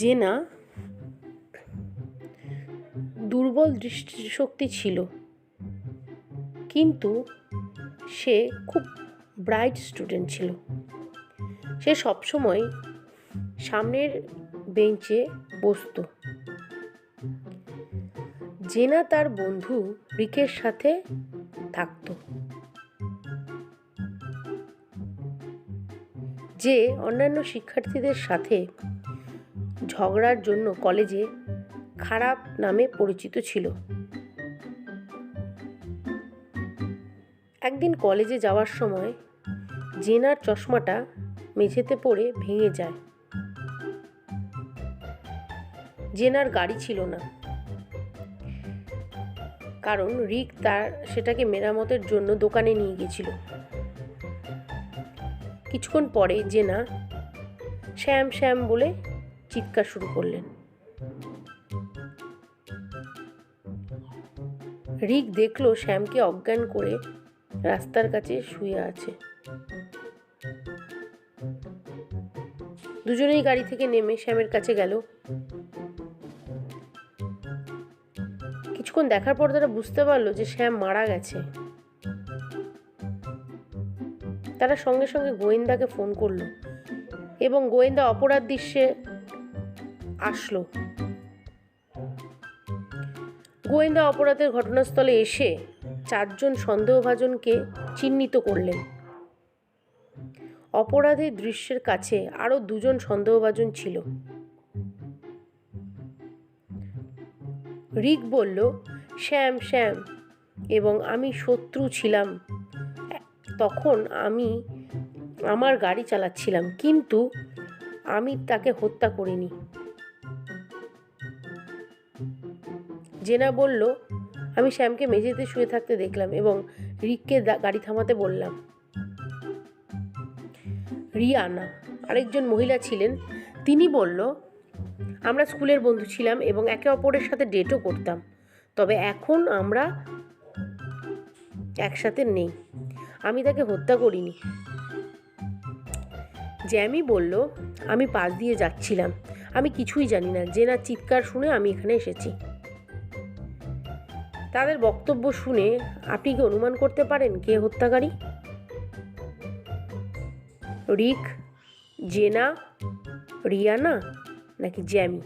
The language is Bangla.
জেনা দুর্বল দৃষ্টিশক্তি ছিল, কিন্তু সে খুব ব্রাইট স্টুডেন্ট ছিল। সে সবসময় সামনের বেঞ্চে বসত। জেনা তার বন্ধু রিকের সাথে থাকত, যে অন্যান্য শিক্ষার্থীদের সাথে ঝগড়ার জন্য কলেজে খারাপ নামে পরিচিত ছিল। একদিন কলেজে যাওয়ার সময় জেনার চশমাটা মেঝেতে পড়ে ভেঙে যায়। জেনার গাড়ি ছিল না, কারণ রিক সেটাকে মেরামতের জন্য দোকানে নিয়ে গেছিল। কিছুক্ষণ পরে জেনা শ্যাম শ্যাম বলে চিৎকার শুরু করলেন। রিক দেখলো শ্যামকে অজ্ঞান করে রাস্তার কাছে শুয়ে আছে। দুজনেই গাড়ি থেকে নেমে শ্যামের কাছে গেল। কিছুক্ষণ দেখার পর তারা বুঝতে পারলো যে শ্যাম মারা গেছে। তারা সঙ্গে সঙ্গে গোয়েন্দাকে ফোন করলো এবং গোয়েন্দা অপরাধ দৃশ্যে আসলো। গোয়েন্দা অপরাধের ঘটনাস্থলে এসে 4 জন সন্দেহভাজনকে চিহ্নিত করলেন। অপরাধের দৃশ্যের কাছে আরো 2 জন সন্দেহভাজন ছিল। রিক বলল, শ্যাম শ্যাম এবং আমি শত্রু ছিলাম। তখন আমি আমার গাড়ি চালাচ্ছিলাম, কিন্তু আমি তাকে হত্যা করিনি। জেনা বলল, আমি শ্যামকে মেঝেতে শুয়ে থাকতে দেখলাম এবং রিককে গাড়ি থামাতে বললাম। রিয়ানা, আরেকজন মহিলা ছিলেন, তিনি বলল, আমরা স্কুলের বন্ধু ছিলাম এবং একে অপরের সাথে ডেটও করতাম, তবে এখন আমরা একসাথে নেই। আমি তাকে হত্যা করিনি। জ্যামি বলল, আমি পাশ দিয়ে যাচ্ছিলাম, আমি কিছুই জানি না। জেনার চিৎকার শুনে আমি এখানে এসেছি। তাদের বক্তব্য শুনে আপনি কি অনুমান করতে পারেন কে হত্যাকারী? রিক, জেনা, রিয়ানা নাকি জ্যামি?